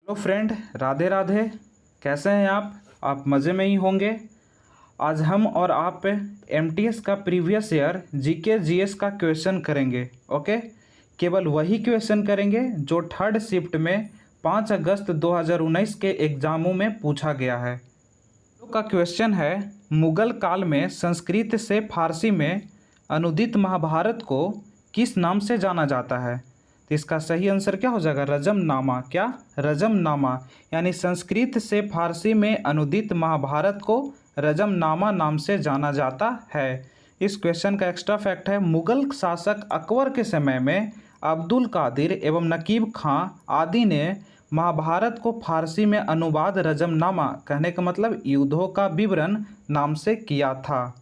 Hello friend, Radhe Radhe. कैसे हैं आप मज़े में ही होंगे। आज हम और आप एमटीएस का प्रीवियस ईयर जीके जीएस का क्वेश्चन करेंगे। ओके, केवल वही क्वेश्चन करेंगे जो थर्ड शिफ्ट में 5 अगस्त 2019 के एग्ज़ामों में पूछा गया है। तो का क्वेश्चन है, मुगल काल में संस्कृत से फारसी में अनुदित महाभारत को किस नाम से जाना जाता है। तो इसका सही आंसर क्या हो जाएगा? रजमनामा। क्या? रजमनामा। यानी संस्कृत से फारसी में अनुदित महाभारत को रजमनामा नाम से जाना जाता है। इस क्वेश्चन का एक्स्ट्रा फैक्ट है, मुगल शासक अकबर के समय में अब्दुल कादिर एवं नकीब खां आदि ने महाभारत को फारसी में अनुवाद रजमनामा, कहने का मतलब युद्धों का विवरण, नाम से किया था।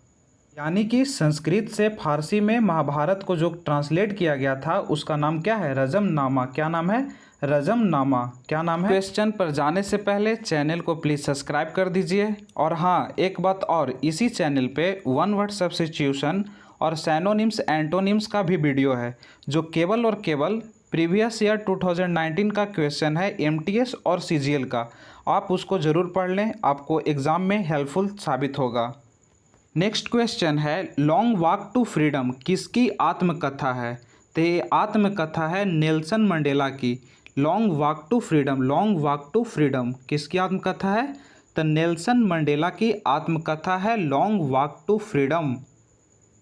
यानी कि संस्कृत से फारसी में महाभारत को जो ट्रांसलेट किया गया था उसका नाम क्या है? रजमनामा। क्या नाम है? रजमनामा। क्या नाम है? क्वेश्चन पर जाने से पहले चैनल को प्लीज़ सब्सक्राइब कर दीजिए। और हाँ, एक बात और, इसी चैनल पे वन वर्ड सब्स्टिट्यूशन और सैनोनिम्स एंटोनिम्स का भी वीडियो है, जो केवल और केवल प्रीवियस ईयर 2019 का क्वेश्चन है एमटीएस और सीजीएल का। आप उसको ज़रूर पढ़ लें, आपको एग्ज़ाम में हेल्पफुल साबित होगा। नेक्स्ट क्वेश्चन है, लॉन्ग वॉक टू फ्रीडम किसकी आत्मकथा है? तो ये आत्मकथा है नेल्सन मंडेला की। Long walk to freedom, long walk to freedom किसकी आत्मकथा है? तो नेल्सन मंडेला की आत्मकथा है long walk to freedom.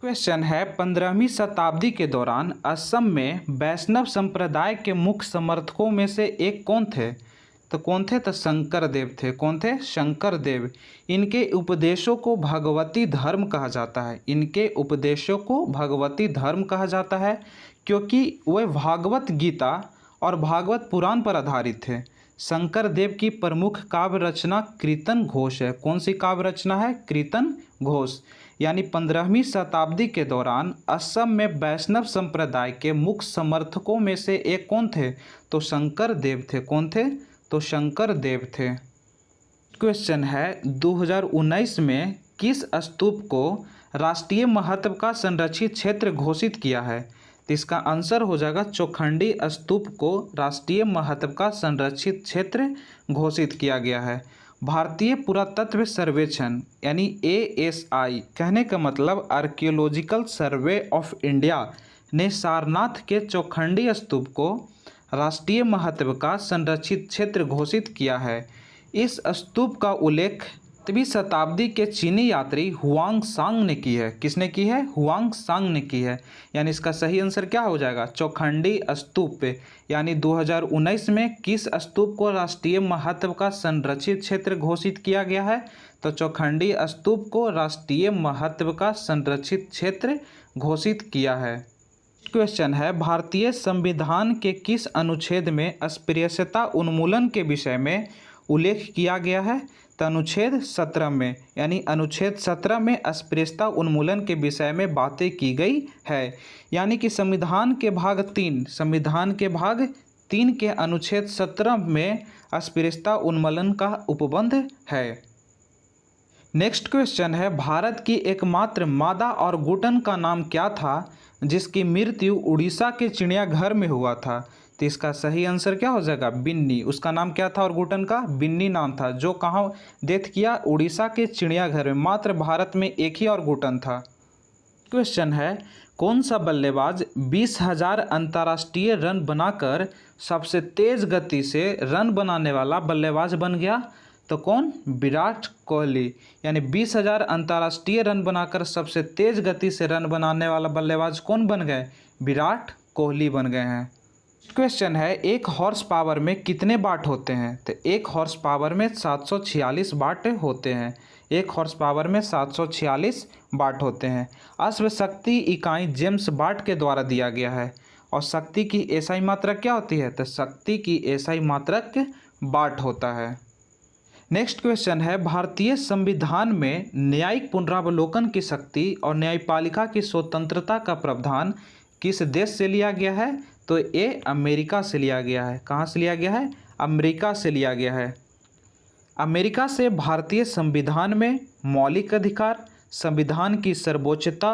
Question है, 15वीं शताब्दी के दौरान असम में वैष्णव संप्रदाय के मुख्य समर्थकों में से एक कौन थे? तो कौन थे? तो शंकर देव थे। कौन थे? शंकर देव। इनके उपदेशों को भगवती धर्म कहा जाता है। इनके उपदेशों को भगवती धर्म कहा जाता है क्योंकि वे भागवत गीता और भागवत पुराण पर आधारित थे। शंकर देव की प्रमुख काव्य रचना कीर्तन घोष है। कौन सी काव्य रचना है? कीर्तन घोष। यानी 15वीं शताब्दी के दौरान असम में वैष्णव संप्रदाय के मुख्य समर्थकों में से एक कौन थे? तो शंकर देव थे। कौन थे? तो शंकर देव थे। क्वेश्चन है, 2019 में किस स्तूप को राष्ट्रीय महत्व का संरक्षित क्षेत्र घोषित किया है? तो इसका आंसर हो जाएगा चौखंडी स्तूप को राष्ट्रीय महत्व का संरक्षित क्षेत्र घोषित किया गया है। भारतीय पुरातत्व सर्वेक्षण यानी ASI, कहने का मतलब आर्कियोलॉजिकल सर्वे ऑफ इंडिया, ने सारनाथ के चौखंडी स्तूप को राष्ट्रीय महत्व का संरक्षित क्षेत्र घोषित किया है। इस स्तूप का उल्लेख 8वीं शताब्दी के चीनी यात्री हुआंग सांग ने की है। किसने की है? हुआंग सांग ने की है। यानी इसका सही आंसर क्या हो जाएगा? चौखंडी स्तूप। यानी 2019 में किस स्तूप को राष्ट्रीय महत्व का संरक्षित क्षेत्र घोषित किया गया है? तो चौखंडी स्तूप को राष्ट्रीय महत्व का संरक्षित क्षेत्र घोषित किया है। क्वेश्चन है, भारतीय संविधान के किस अनुच्छेद में अस्पृश्यता उन्मूलन के विषय में उल्लेख किया गया है? तो अनुच्छेद 17 में। यानी अनुच्छेद 17 में अस्पृश्यता उन्मूलन के विषय में बातें की गई है। यानी कि संविधान के भाग 3 के अनुच्छेद 17 में अस्पृश्यता उन्मूलन का उपबंध है। नेक्स्ट क्वेश्चन है, भारत की एकमात्र मादा और घुटन का नाम क्या था जिसकी मृत्यु उड़ीसा के चिड़ियाघर में हुआ था? तो इसका सही आंसर क्या हो जाएगा? बिन्नी। उसका नाम क्या था? और घुटन का बिन्नी नाम था। जो कहाँ डेथ किया? उड़ीसा के चिड़ियाघर में। मात्र भारत में एक ही और घुटन था। क्वेश्चन है, कौन सा बल्लेबाज 20,000 अंतर्राष्ट्रीय रन बनाकर सबसे तेज गति से रन बनाने वाला बल्लेबाज बन गया? तो कौन? विराट कोहली। यानी 20,000 अंतर्राष्ट्रीय रन बनाकर सबसे तेज गति से रन बनाने वाला बल्लेबाज कौन बन गए? विराट कोहली बन गए हैं। क्वेश्चन है, एक हॉर्स पावर में कितने वाट होते हैं? तो एक हॉर्स पावर में 746 वाट होते हैं। एक हॉर्स पावर में 746 वाट होते हैं। अश्व शक्ति इकाई जेम्स वाट के द्वारा दिया गया है। और शक्ति की एसआई मात्रक क्या होती है? तो शक्ति की एसआई मात्रक वाट होता है। नेक्स्ट क्वेश्चन है, भारतीय संविधान में न्यायिक पुनरावलोकन की शक्ति और न्यायपालिका की स्वतंत्रता का प्रावधान किस देश से लिया गया है? तो ये अमेरिका से लिया गया है। कहाँ से लिया गया है? अमेरिका से लिया गया है। अमेरिका से भारतीय संविधान में मौलिक अधिकार, संविधान की सर्वोच्चता,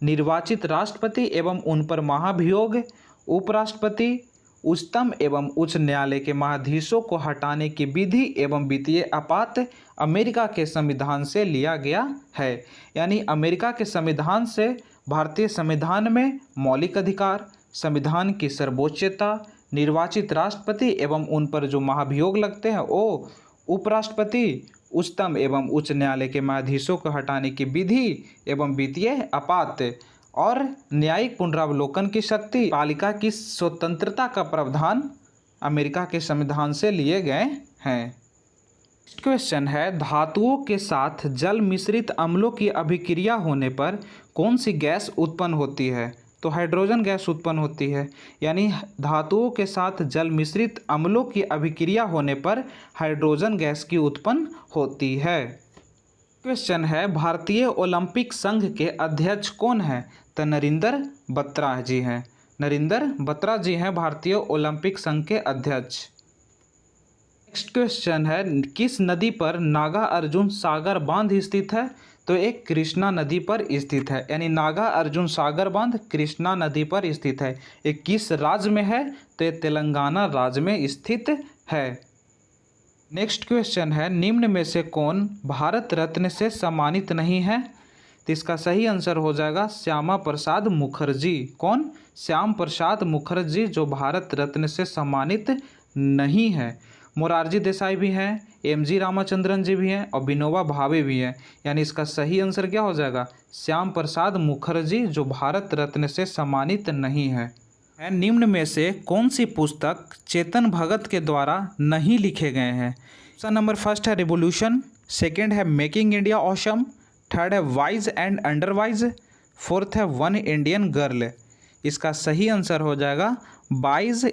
निर्वाचित राष्ट्रपति एवं उन पर महाभियोग, उपराष्ट्रपति, उच्चतम एवं उच्च न्यायालय के महाधीशों को हटाने की विधि एवं वित्तीय आपात अमेरिका के संविधान से लिया गया है। यानी अमेरिका के संविधान से भारतीय संविधान में मौलिक अधिकार, संविधान की सर्वोच्चता, निर्वाचित राष्ट्रपति एवं उन पर जो महाभियोग लगते हैं वो उपराष्ट्रपति, उच्चतम एवं उच्च न्यायालय के न्यायाधीशों को हटाने की विधि एवं वित्तीय आपात और न्यायिक पुनरावलोकन की शक्ति, पालिका की स्वतंत्रता का प्रावधान अमेरिका के संविधान से लिए गए हैं। नेक्स्ट क्वेश्चन है, धातुओं के साथ जल मिश्रित अम्लों की अभिक्रिया होने पर कौन सी गैस उत्पन्न होती है? तो हाइड्रोजन गैस उत्पन्न होती है। यानी धातुओं के साथ जल मिश्रित अम्लों की अभिक्रिया होने पर हाइड्रोजन गैस की उत्पन्न होती है। क्वेश्चन है, भारतीय ओलंपिक संघ के अध्यक्ष कौन हैं? तो नरेंद्र बत्रा जी हैं। नरेंद्र बत्रा जी हैं भारतीय ओलंपिक संघ के अध्यक्ष। नेक्स्ट क्वेश्चन है, किस नदी पर नागा अर्जुन सागर बांध स्थित है? तो एक कृष्णा नदी पर स्थित है। यानी नागा अर्जुन सागर बांध कृष्णा नदी पर स्थित है। ये किस राज्य में है? तो ये तेलंगाना राज्य में स्थित है। नेक्स्ट क्वेश्चन है, निम्न में से कौन भारत रत्न से सम्मानित नहीं है? तो इसका सही आंसर हो जाएगा श्यामा प्रसाद मुखर्जी। कौन? श्याम प्रसाद मुखर्जी जो भारत रत्न से सम्मानित नहीं है। मोरारजी देसाई भी हैं, एमजी रामाचंद्रन जी भी हैं और विनोबा भावे भी हैं। यानी इसका सही आंसर क्या हो जाएगा? श्याम प्रसाद मुखर्जी जो भारत रत्न से सम्मानित नहीं है। निम्न में से कौन सी पुस्तक चेतन भगत के द्वारा नहीं लिखे गए हैं? ऑप्शन नंबर फर्स्ट है रिवॉल्यूशन, सेकंड है मेकिंग इंडिया ऑसम, थर्ड है wise and under wise, fourth है वन इंडियन गर्ल। इसका सही आंसर हो जाएगा wise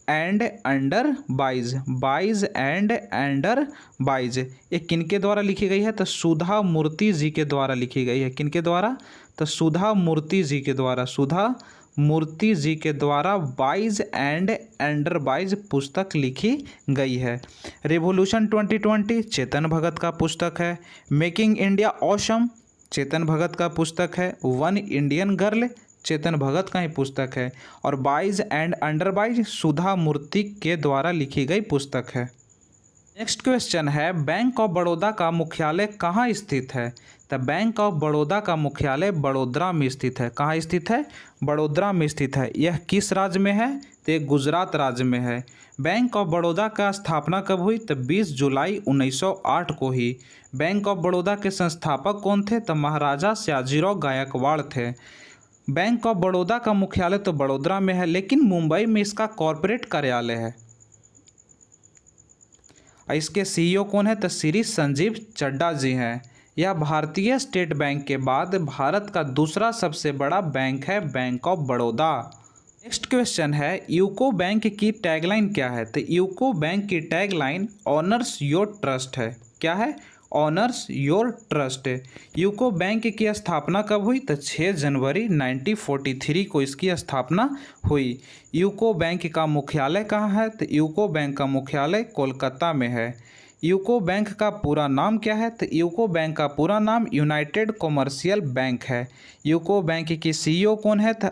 and under wise. Wise and under wise ये किनके द्वारा लिखी गई है? तो सुधा मूर्ति जी के द्वारा लिखी गई है। किनके द्वारा? तो सुधा मूर्ति जी के द्वारा। सुधा मूर्ति जी के द्वारा वाइज एंड अंडर वाइज पुस्तक लिखी गई है। रिवॉल्यूशन 2020 चेतन भगत का पुस्तक है। Making India awesome Chetan Bhagat का पुस्तक है। One Indian girl Chetan Bhagat का ही पुस्तक है। और वाइज एंड अंडर वाइज सुधा मूर्ति के द्वारा लिखी गई पुस्तक है। नेक्स्ट क्वेश्चन है, बैंक ऑफ बड़ौदा का मुख्यालय कहाँ स्थित है? तो बैंक ऑफ बड़ौदा का मुख्यालय बड़ोदरा में स्थित है। कहाँ स्थित है? बड़ोदरा में स्थित है। यह किस राज्य में है? तो ये गुजरात राज्य में है। बैंक ऑफ बड़ौदा का स्थापना कब हुई? तो 20 जुलाई 1908 को ही। बैंक ऑफ बड़ौदा के संस्थापक कौन थे? तो महाराजा सयाजीराव गायकवाड़ थे। बैंक ऑफ बड़ौदा का मुख्यालय तो बड़ोदरा में है, लेकिन मुंबई में इसका कॉरपोरेट कार्यालय है। इसके सीईओ कौन है? तो श्री संजीव चड्ढा जी हैं। यह भारतीय स्टेट बैंक के बाद भारत का दूसरा सबसे बड़ा बैंक है, bank of Baroda. Next question है, यूको बैंक की टैगलाइन क्या है? तो यूको बैंक की टैगलाइन ऑनर्स योर ट्रस्ट है। क्या है? Honours your trust. UCO bank की स्थापना कब हुई? तो 6 जनवरी 1943 को इसकी स्थापना हुई। यूको बैंक का मुख्यालय कहाँ है? तो यूको बैंक का मुख्यालय कोलकाता में है। यूको बैंक का पूरा नाम क्या है? तो यूको बैंक का पूरा नाम यूनाइटेड कॉमर्शियल बैंक है। यूको बैंक की सीईओ कौन है? तो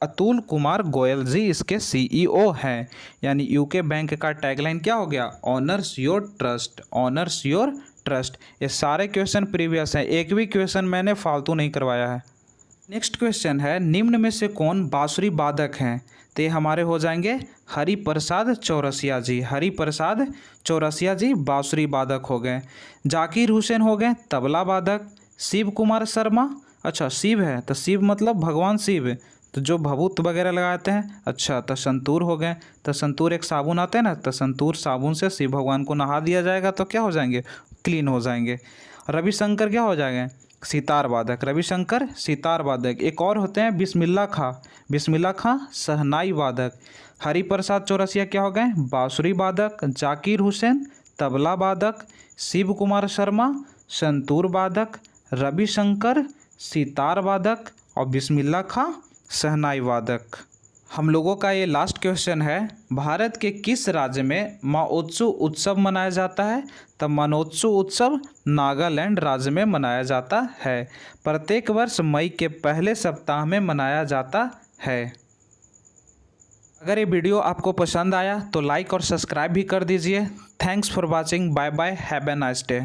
अतुल कुमार गोयल जी इसके सीईओ हैं। यानी यूके बैंक का टैगलाइन क्या हो गया? Honours your trust. Honours your trust. ये सारे क्वेश्चन प्रीवियस हैं, एक भी क्वेश्चन मैंने फालतू नहीं करवाया है। नेक्स्ट क्वेश्चन है, निम्न में से कौन बांसुरी वादक हैं? तो ये हमारे हो जाएंगे हरिप्रसाद चौरसिया जी। हरिप्रसाद चौरसिया जी बांसुरी वादक हो गए। जाकिर हुसैन हो गए तबला वादक। शिव कुमार शर्मा, अच्छा शिव है तो शिव मतलब भगवान शिव, तो जो भभूत वगैरह लगाते हैं। अच्छा तो संतूर हो गए। तो संतूर एक साबुन आता है ना, तो संतूर साबुन से शिव भगवान को नहा दिया जाएगा तो क्या हो जाएंगे? क्लीन हो जाएंगे। रविशंकर क्या हो जाएंगे? सितार वादक। रविशंकर सितार वादक। एक और होते हैं बिस्मिल्ला खां। बिस्मिल्ला खां शहनाई वादक। हरिप्रसाद चौरसिया क्या हो गए? बांसुरी वादक। जाकिर हुसैन तबला वादक। शिव कुमार शर्मा संतूर वादक। रविशंकर सितार वादक और बिस्मिल्ला खां शहनाई वादक। हम लोगों का ये लास्ट क्वेश्चन है, भारत के किस राज्य में माओत्सु उत्सव मनाया जाता है? तो माओत्सु उत्सव नागालैंड राज्य में मनाया जाता है। प्रत्येक वर्ष मई के पहले सप्ताह में मनाया जाता है। अगर ये वीडियो आपको पसंद आया तो लाइक और सब्सक्राइब भी कर दीजिए। Thanks for watching. Bye bye. Have a nice day.